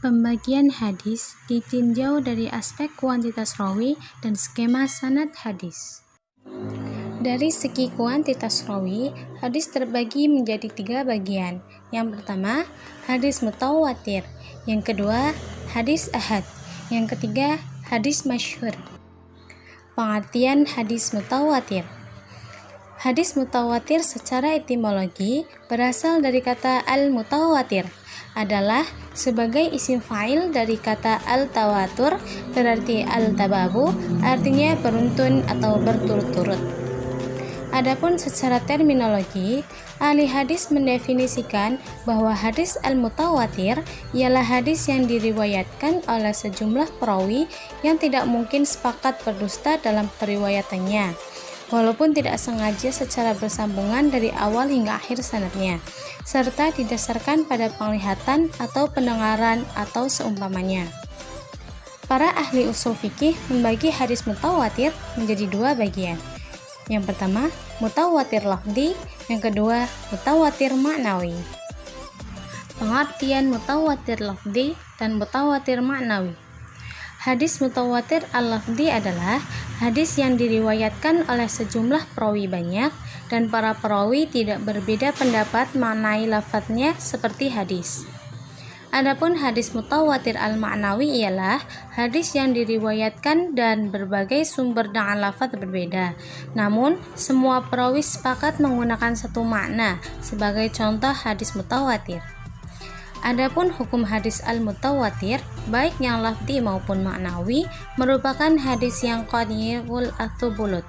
Pembagian hadis ditinjau dari aspek kuantitas rawi dan skema sanad hadis. Dari segi kuantitas rawi, hadis terbagi menjadi 3 bagian. Yang pertama, hadis mutawatir. Yang kedua, hadis ahad. Yang ketiga, hadis masyhur. Pengertian hadis mutawatir. Hadis mutawatir secara etimologi berasal dari kata al-mutawatir, adalah sebagai isim fa'il dari kata al-tawatur, berarti al-tababu, artinya beruntun atau berturut-turut. Adapun secara terminologi, ahli hadis mendefinisikan bahwa hadis al-mutawatir ialah hadis yang diriwayatkan oleh sejumlah perawi yang tidak mungkin sepakat berdusta dalam periwayatannya, walaupun tidak sengaja secara bersambungan dari awal hingga akhir sanadnya, serta didasarkan pada penglihatan atau pendengaran atau seumpamanya. Para ahli ushul fikih membagi hadis mutawatir menjadi 2 bagian. Yang pertama, mutawatir lafzi, yang kedua, mutawatir maknawi. Pengertian mutawatir lafzi dan mutawatir maknawi. Hadis mutawatir al-lafzi adalah hadis yang diriwayatkan oleh sejumlah perawi banyak dan para perawi tidak berbeda pendapat mengenai lafadznya seperti hadis. Adapun hadis mutawatir al-ma'nawi ialah hadis yang diriwayatkan dan berbagai sumber dengan lafadz berbeda, namun semua perawi sepakat menggunakan satu makna, sebagai contoh hadis mutawatir. Adapun hukum hadis al-mutawatir, baik yang lafzi maupun maknawi, merupakan hadis yang qat'iyul ats-tsubuut,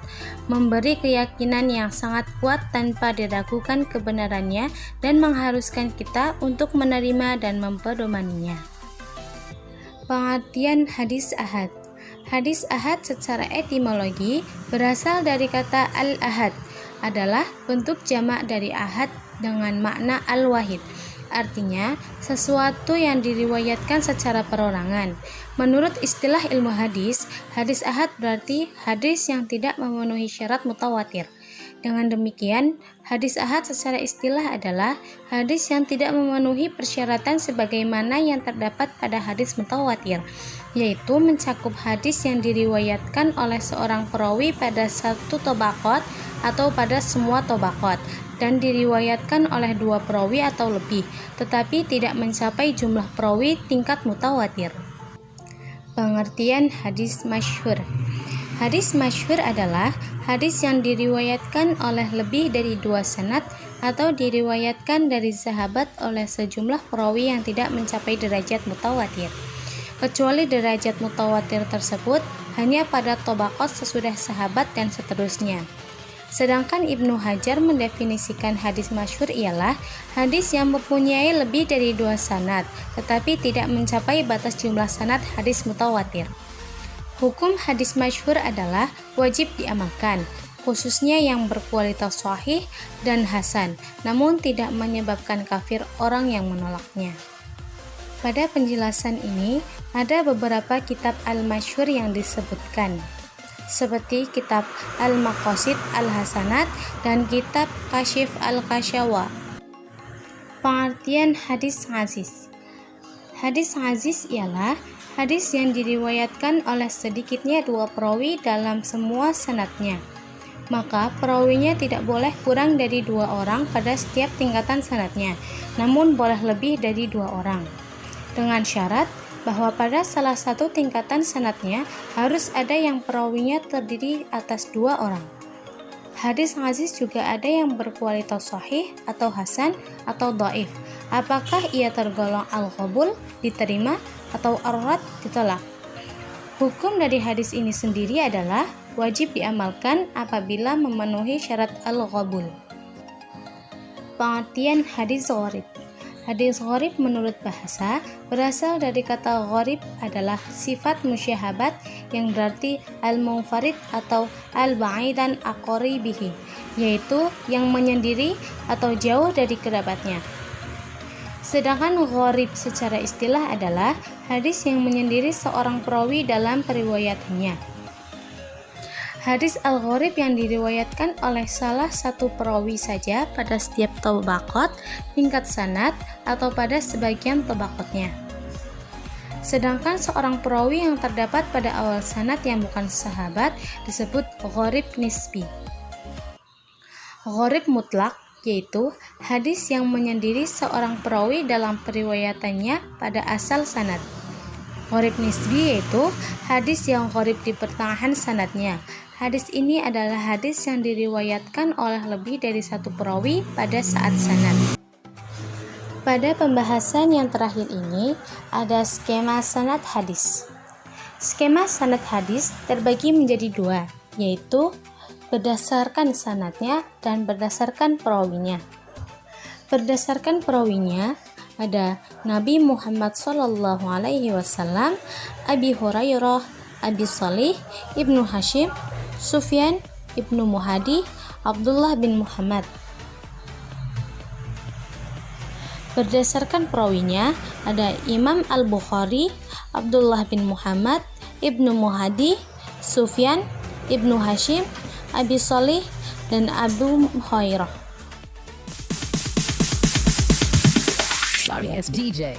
memberi keyakinan yang sangat kuat tanpa diragukan kebenarannya dan mengharuskan kita untuk menerima dan mempedomaninya. Pengertian hadis ahad. Hadis ahad secara etimologi berasal dari kata al-ahad, adalah bentuk jamak dari ahad dengan makna al-wahid. Artinya, sesuatu yang diriwayatkan secara perorangan. Menurut istilah ilmu hadis ahad berarti hadis yang tidak memenuhi syarat mutawatir. Dengan demikian, hadis ahad secara istilah adalah hadis yang tidak memenuhi persyaratan sebagaimana yang terdapat pada hadis mutawatir, yaitu mencakup hadis yang diriwayatkan oleh seorang perawi pada satu tobaqat atau pada semua tobaqat, dan diriwayatkan oleh 2 perawi atau lebih, tetapi tidak mencapai jumlah perawi tingkat mutawatir. Pengertian hadis masyhur. Hadis masyhur adalah hadis yang diriwayatkan oleh lebih dari 2 sanad atau diriwayatkan dari sahabat oleh sejumlah perawi yang tidak mencapai derajat mutawatir, kecuali derajat mutawatir tersebut hanya pada tobaqat sesudah sahabat dan seterusnya. Sedangkan Ibnu Hajar mendefinisikan hadis masyhur ialah hadis yang mempunyai lebih dari 2 sanad, tetapi tidak mencapai batas jumlah sanad hadis mutawatir. Hukum hadis masyhur adalah wajib diamalkan, khususnya yang berkualitas sahih dan hasan, namun tidak menyebabkan kafir orang yang menolaknya. Pada penjelasan ini, ada beberapa kitab al-masyhur yang disebutkan, seperti kitab Al-Maqasid Al-Hasanat dan kitab Kasyif Al-Kasyawa. Pengertian hadis aziz. Hadis aziz ialah hadis yang diriwayatkan oleh sedikitnya 2 perawi dalam semua sanadnya. Maka perawinya tidak boleh kurang dari 2 orang pada setiap tingkatan sanadnya, namun boleh lebih dari 2 orang. Dengan syarat bahwa pada salah satu tingkatan sanadnya harus ada yang perawinya terdiri atas 2 orang. Hadis aziz juga ada yang berkualitas sahih atau hasan atau dhaif. Apakah ia tergolong al-qabul, diterima, atau ar-rad, ditolak? Hukum dari hadis ini sendiri adalah wajib diamalkan apabila memenuhi syarat al-qabul. Pengertian hadis gharib. Hadis gharib menurut bahasa berasal dari kata gharib adalah sifat musyahabat yang berarti al-munfarid atau al-ba'idan aqaribihi, yaitu yang menyendiri atau jauh dari kerabatnya. Sedangkan gharib secara istilah adalah hadis yang menyendiri seorang perawi dalam periwayatannya. Hadis al-gharib yang diriwayatkan oleh salah satu perawi saja pada setiap tabaqat, tingkat sanad, atau pada sebagian tabaqatnya. Sedangkan seorang perawi yang terdapat pada awal sanad yang bukan sahabat disebut gharib nisbi. Gharib mutlak yaitu hadis yang menyendiri seorang perawi dalam periwayatannya pada asal sanad. Gharib nisbi yaitu hadis yang gharib di pertengahan sanadnya. Hadis ini adalah hadis yang diriwayatkan oleh lebih dari satu perawi pada saat sanad. Pada pembahasan yang terakhir ini ada skema sanad hadis. Skema sanad hadis terbagi menjadi dua, yaitu berdasarkan sanadnya dan berdasarkan perawinya. Berdasarkan perawinya ada Nabi Muhammad SAW, Abi Hurairah, Abi Salih, Ibnu Hashim, Sufyan, Ibnu Muhadi, Abdullah bin Muhammad. Berdasarkan perawinya ada Imam Al-Bukhari, Abdullah bin Muhammad, Ibnu Muhadi, Sufyan, Ibnu Hashim, Abi Salih, dan Abu Hurairah. Sorry, it's DJ.